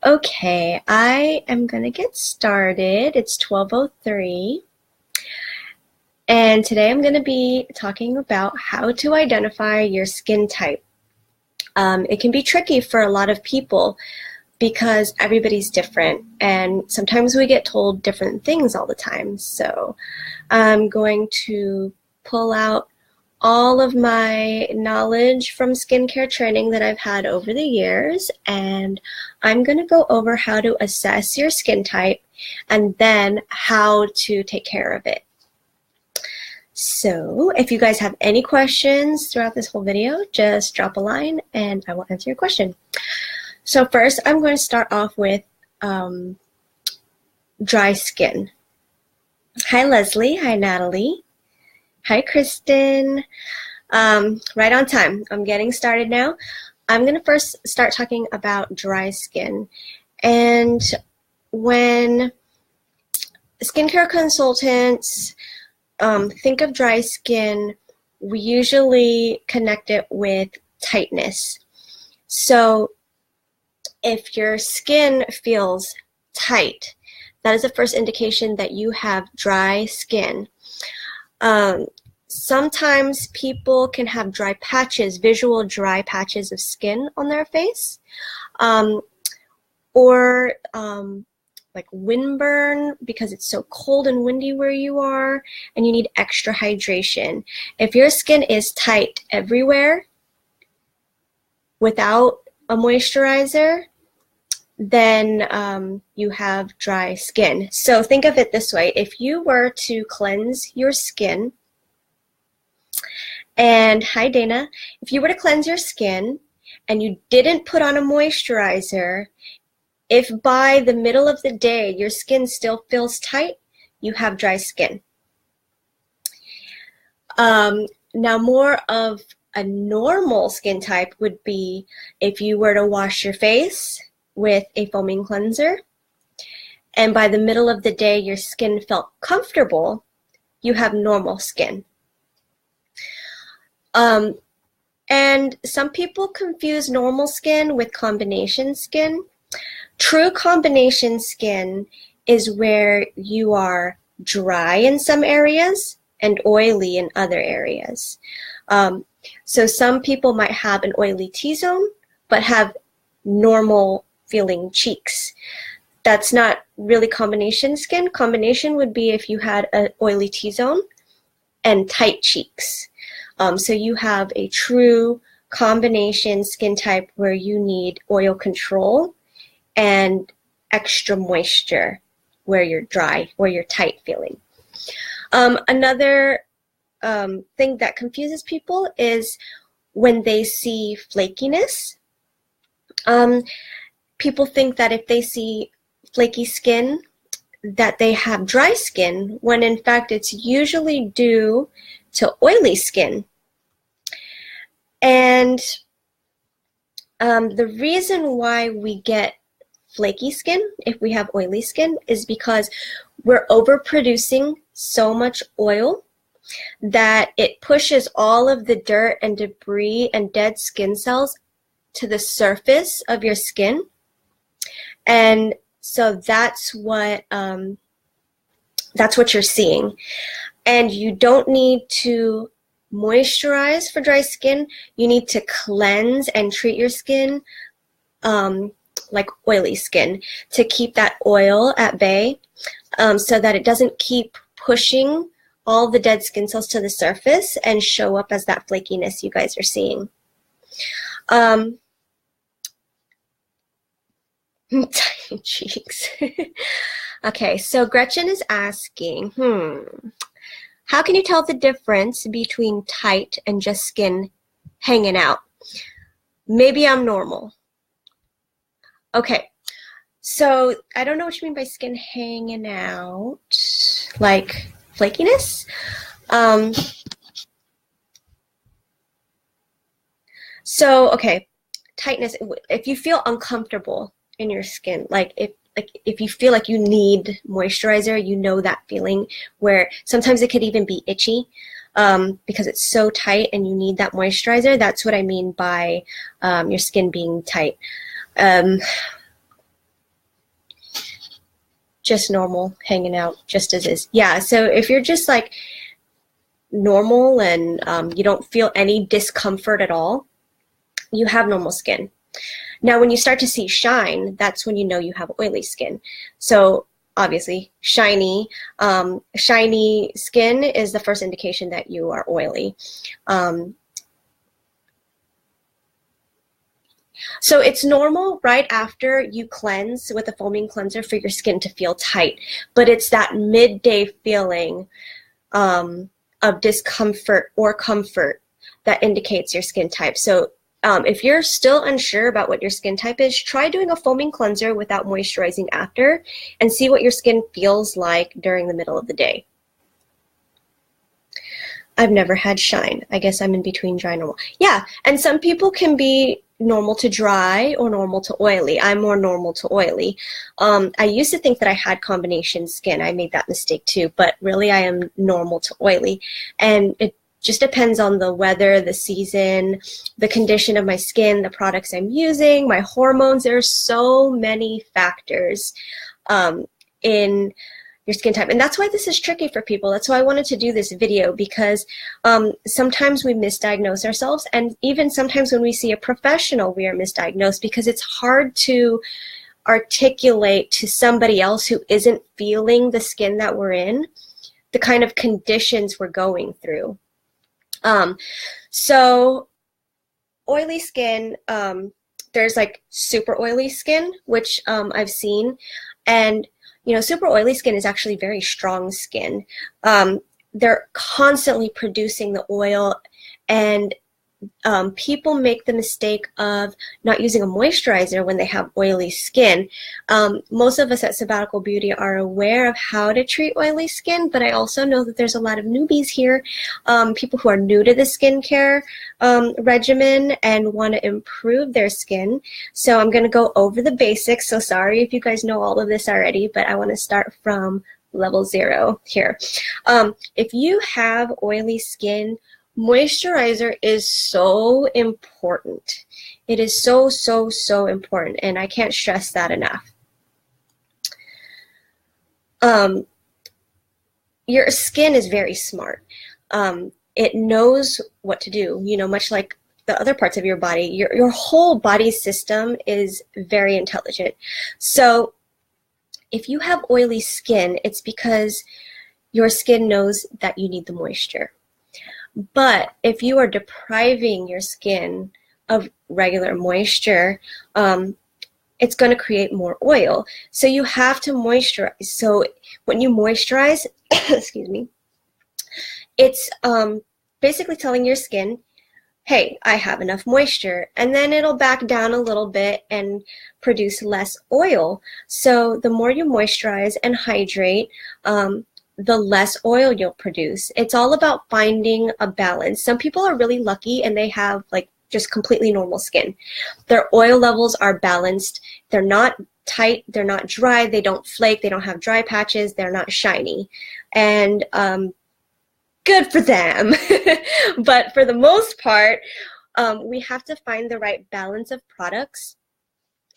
Okay, I am gonna get started. It's 12:03, and today I'm gonna be talking about how to identify your skin type. It can be tricky for a lot of people because everybody's different, and sometimes we get told different things all the time. So I'm going to pull out all of my knowledge from skincare training that I've had over the years, and I'm going to go over how to assess your skin type and then how to take care of it. So if you guys have any questions throughout this whole video, just drop a line and I will answer your question. So first, I'm going to start off with dry skin. Hi, Leslie. Hi, Natalie. Hi, Kristen. Right on time. I'm getting started now. I'm going to first start talking about dry skin. And when skincare consultants think of dry skin, we usually connect it with tightness. So if your skin feels tight, that is the first indication that you have dry skin. Sometimes people can have dry patches, visual dry patches of skin on their face, or like windburn because it's so cold and windy where you are and you need extra hydration. If your skin is tight everywhere without a moisturizer, then you have dry skin. So think of it this way. If you were to cleanse your skin, and hi Dana, if you were to cleanse your skin and you didn't put on a moisturizer, if by the middle of the day your skin still feels tight, you have dry skin. Now more of a normal skin type would be if you were to wash your face with a foaming cleanser, and by the middle of the day your skin felt comfortable, you have normal skin. And some people confuse normal skin with combination skin. True combination skin is where you are dry in some areas and oily in other areas. So some people might have an oily T-zone but have normal feeling cheeks. That's not really combination skin. Combination would be if you had an oily T-zone and tight cheeks. So you have a true combination skin type where you need oil control and extra moisture where you're dry, where you're tight feeling. Another thing that confuses people is when they see flakiness. People think that if they see flaky skin, that they have dry skin, when in fact it's usually due to oily skin. And the reason why we get flaky skin if we have oily skin is because we're overproducing so much oil that it pushes all of the dirt and debris and dead skin cells to the surface of your skin. And so that's what you're seeing. And you don't need to moisturize for dry skin. You need to cleanse and treat your skin like oily skin to keep that oil at bay, so that it doesn't keep pushing all the dead skin cells to the surface and show up as that flakiness you guys are seeing. Tiny cheeks. Okay, so Gretchen is asking, how can you tell the difference between tight and just skin hanging out? Maybe I'm normal. Okay, so I don't know what you mean by skin hanging out, like flakiness. So, okay, tightness, if you feel uncomfortable in your skin, like if you feel like you need moisturizer, you know that feeling where sometimes it could even be itchy because it's so tight and you need that moisturizer. That's what I mean by your skin being tight. Just normal, hanging out, just as is. Yeah, so if you're just like normal and you don't feel any discomfort at all, you have normal skin. Now, when you start to see shine, that's when you know you have oily skin. So obviously, shiny skin is the first indication that you are oily. So it's normal right after you cleanse with a foaming cleanser for your skin to feel tight, but it's that midday feeling of discomfort or comfort that indicates your skin type. So if you're still unsure about what your skin type is, try doing a foaming cleanser without moisturizing after and see what your skin feels like during the middle of the day. I've never had shine. I guess I'm in between dry and normal. Yeah, and some people can be normal to dry or normal to oily. I'm more normal to oily. I used to think that I had combination skin. I made that mistake too, but really I am normal to oily. And it just depends on the weather, the season, the condition of my skin, the products I'm using, my hormones. There's so many factors in your skin type. And that's why this is tricky for people. That's why I wanted to do this video, because sometimes we misdiagnose ourselves, and even sometimes when we see a professional, we are misdiagnosed because it's hard to articulate to somebody else who isn't feeling the skin that we're in, the kind of conditions we're going through. So oily skin, there's like super oily skin, which I've seen, and you know, super oily skin is actually very strong skin. They're constantly producing the oil, and people make the mistake of not using a moisturizer when they have oily skin. Most of us at Sabbatical Beauty are aware of how to treat oily skin, but I also know that there's a lot of newbies here, people who are new to the skincare regimen and want to improve their skin. So I'm going to go over the basics. So sorry if you guys know all of this already, but I want to start from level 0 here. If you have oily skin, moisturizer is so important. It is so, so, so important, and I can't stress that enough. Your skin is very smart. It knows what to do, you know, much like the other parts of your body. Your whole body system is very intelligent. So if you have oily skin, it's because your skin knows that you need the moisture. But if you are depriving your skin of regular moisture, it's going to create more oil. So you have to moisturize. So when you moisturize, excuse me, it's basically telling your skin, hey, I have enough moisture, and then it'll back down a little bit and produce less oil. So the more you moisturize and hydrate, the less oil you'll produce. It's all about finding a balance. Some people are really lucky and they have like just completely normal skin. Their oil levels are balanced. They're not tight, they're not dry, they don't flake, they don't have dry patches, they're not shiny. And good for them. But for the most part, we have to find the right balance of products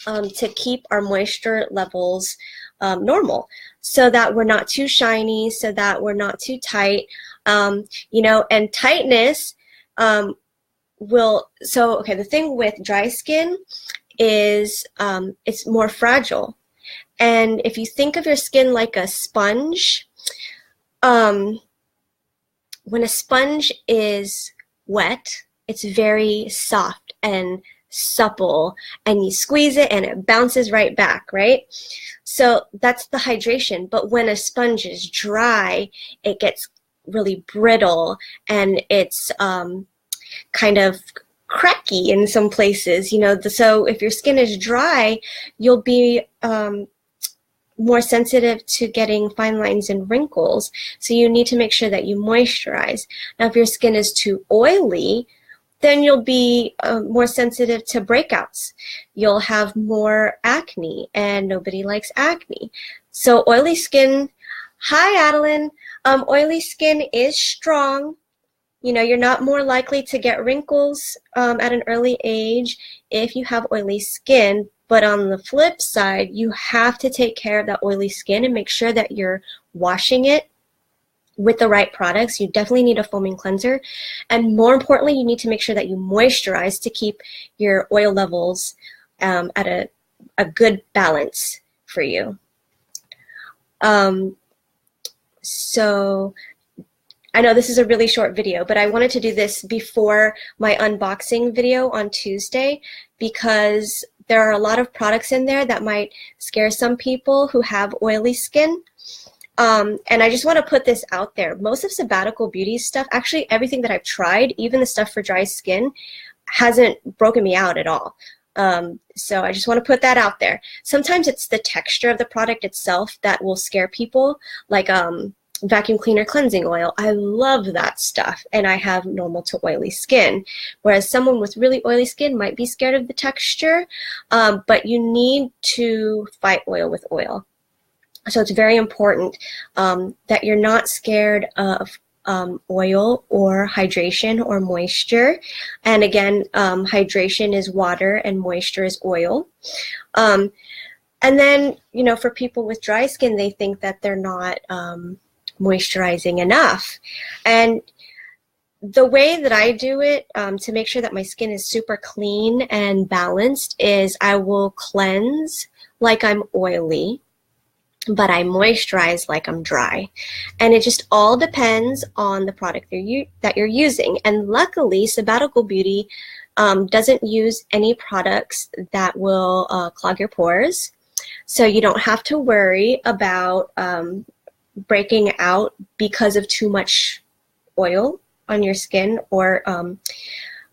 to keep our moisture levels normal, so that we're not too shiny, so that we're not too tight, you know, and tightness okay, the thing with dry skin is it's more fragile. And if you think of your skin like a sponge, when a sponge is wet, it's very soft and supple, and you squeeze it and it bounces right back, right? So that's the hydration. But when a sponge is dry, it gets really brittle and it's kind of cracky in some places, you know. So if your skin is dry, you'll be more sensitive to getting fine lines and wrinkles. So you need to make sure that you moisturize. Now, if your skin is too oily, then you'll be more sensitive to breakouts. You'll have more acne, and nobody likes acne. So oily skin, hi Adeline, oily skin is strong. You know, you're not more likely to get wrinkles at an early age if you have oily skin, But on the flip side, you have to take care of that oily skin and make sure that you're washing it with the right products. You definitely need a foaming cleanser. And more importantly, you need to make sure that you moisturize to keep your oil levels at a good balance for you. So I know this is a really short video, but I wanted to do this before my unboxing video on Tuesday because there are a lot of products in there that might scare some people who have oily skin. And I just want to put this out there. Most of Sabbatical Beauty's stuff, actually everything that I've tried, even the stuff for dry skin, hasn't broken me out at all. So I just want to put that out there. Sometimes it's the texture of the product itself that will scare people, like vacuum cleaner cleansing oil. I love that stuff, and I have normal to oily skin, whereas someone with really oily skin might be scared of the texture, but you need to fight oil with oil. So it's very important that you're not scared of oil or hydration or moisture. And again, hydration is water and moisture is oil. And then, you know, for people with dry skin, they think that they're not moisturizing enough. And the way that I do it to make sure that my skin is super clean and balanced is I will cleanse like I'm oily, but I moisturize like I'm dry. And it just all depends on the product that you're using. And luckily, Sabbatical Beauty doesn't use any products that will clog your pores. So you don't have to worry about breaking out because of too much oil on your skin or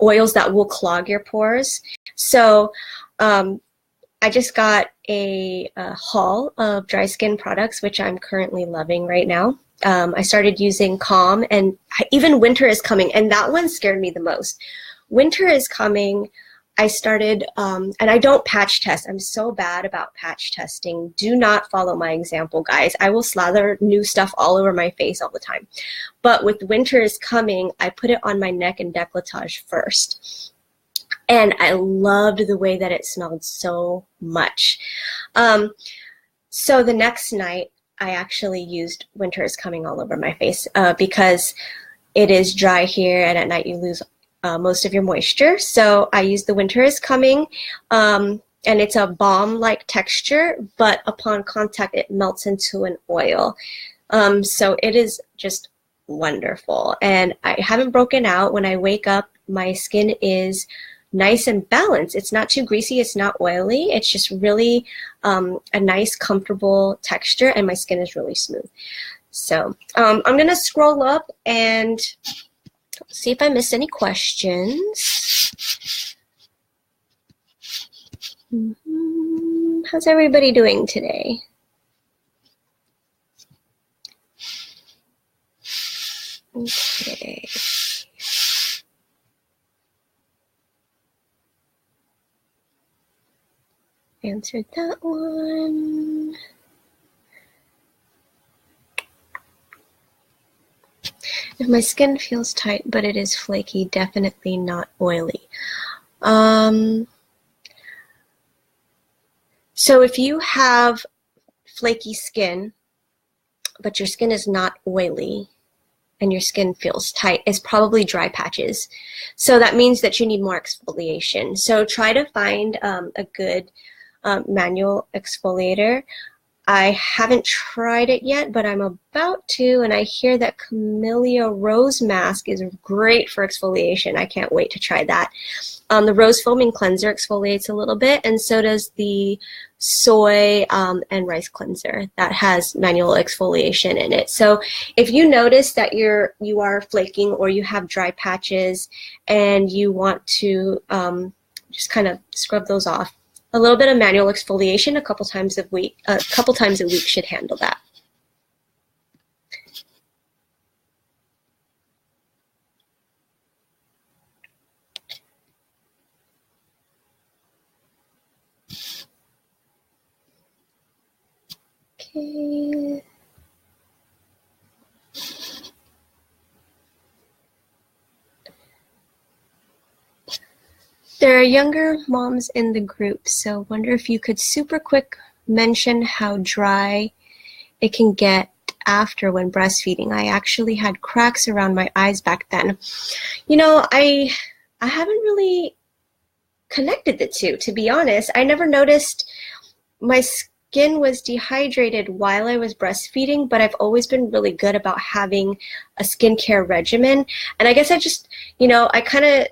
oils that will clog your pores. So I just got a haul of dry skin products, which I'm currently loving right now. I started using Calm, and even winter is coming, and that one scared me the most. Winter is coming. I started, and I don't patch test. I'm so bad about patch testing. Do not follow my example, guys. I will slather new stuff all over my face all the time. But with winter is coming, I put it on my neck and décolletage first. And I loved the way that it smelled so much. So the next night, I actually used Winter is Coming all over my face because it is dry here, and at night you lose most of your moisture. So I used the Winter is Coming, and it's a balm-like texture, but upon contact, it melts into an oil. So it is just wonderful. And I haven't broken out. When I wake up, my skin is nice and balanced. It's not too greasy, it's not oily, it's just really a nice, comfortable texture, and my skin is really smooth. So I'm gonna scroll up and see if I missed any questions. How's everybody doing today? Okay. Answered that one. If my skin feels tight, but it is flaky, definitely not oily. So if you have flaky skin, but your skin is not oily, and your skin feels tight, it's probably dry patches. So that means that you need more exfoliation. So try to find a good manual exfoliator. I haven't tried it yet, but I'm about to, and I hear that Camellia Rose Mask is great for exfoliation. I can't wait to try that. The Rose Foaming Cleanser exfoliates a little bit, and so does the Soy and Rice Cleanser that has manual exfoliation in it. So if you notice that you are flaking or you have dry patches and you want to just kind of scrub those off, a little bit of manual exfoliation a couple times a week should handle that. Okay. There are younger moms in the group, so wonder if you could super quick mention how dry it can get after when breastfeeding. I actually had cracks around my eyes back then. You know, I haven't really connected the two, to be honest. I never noticed my skin was dehydrated while I was breastfeeding, but I've always been really good about having a skincare regimen. And I guess I just, you know, I kind of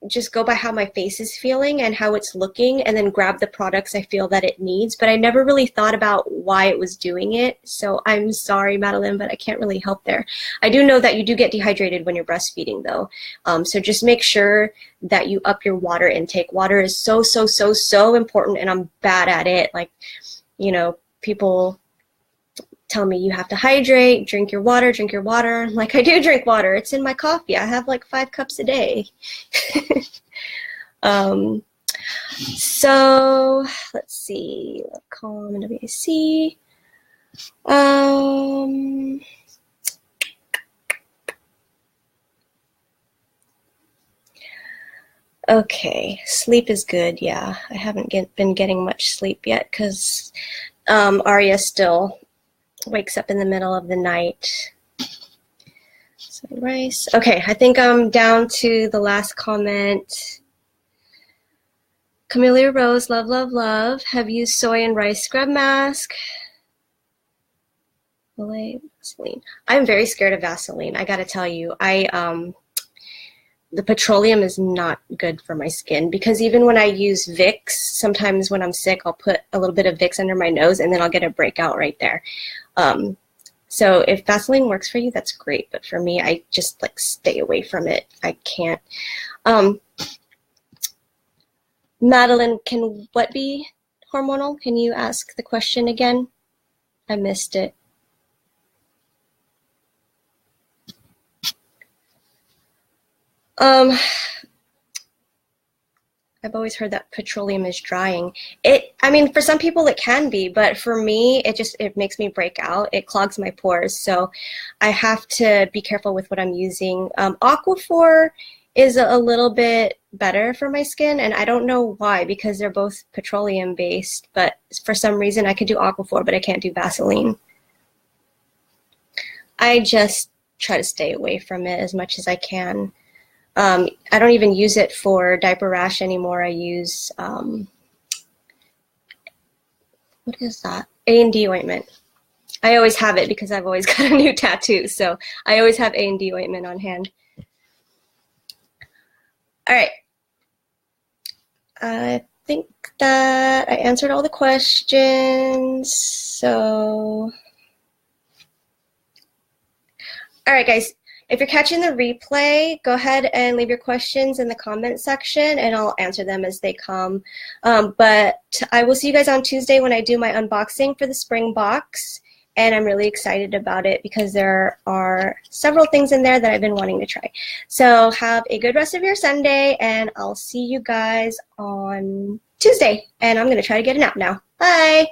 just go by how my face is feeling and how it's looking, and then grab the products I feel that it needs. But I never really thought about why it was doing it. So I'm sorry, Madeline, but I can't really help there. I do know that you do get dehydrated when you're breastfeeding, though. So just make sure that you up your water intake. Water is so, so, so, so important, and I'm bad at it. Like, you know, people tell me you have to hydrate, drink your water, drink your water. Like, I do drink water. It's in my coffee. I have like 5 cups a day. So let's see. Calm and WAC. Okay, sleep is good. Yeah, I haven't been getting much sleep yet because Arya still wakes up in the middle of the night. So rice. Okay, I think I'm down to the last comment. Camellia Rose, love, love, love. Have used soy and rice scrub mask. Vaseline. I'm very scared of Vaseline. I gotta tell you, the petroleum is not good for my skin, because even when I use Vicks, sometimes when I'm sick, I'll put a little bit of Vicks under my nose and then I'll get a breakout right there. So if Vaseline works for you, that's great. But for me, I just like stay away from it. I can't. Madeline, can what be hormonal? Can you ask the question again? I missed it. I've always heard that petroleum is drying. I mean, for some people it can be, but for me, it makes me break out. It clogs my pores, so I have to be careful with what I'm using. Aquaphor is a little bit better for my skin, and I don't know why, because they're both petroleum based, but for some reason I could do Aquaphor, but I can't do Vaseline. I just try to stay away from it as much as I can. I don't even use it for diaper rash anymore. I use, what is that? A&D ointment. I always have it because I've always got a new tattoo, so I always have A&D ointment on hand. All right. I think that I answered all the questions, so. All right, guys. If you're catching the replay, go ahead and leave your questions in the comment section, and I'll answer them as they come. But I will see you guys on Tuesday when I do my unboxing for the spring box, and I'm really excited about it because there are several things in there that I've been wanting to try. So have a good rest of your Sunday, and I'll see you guys on Tuesday. And I'm going to try to get a nap now. Bye!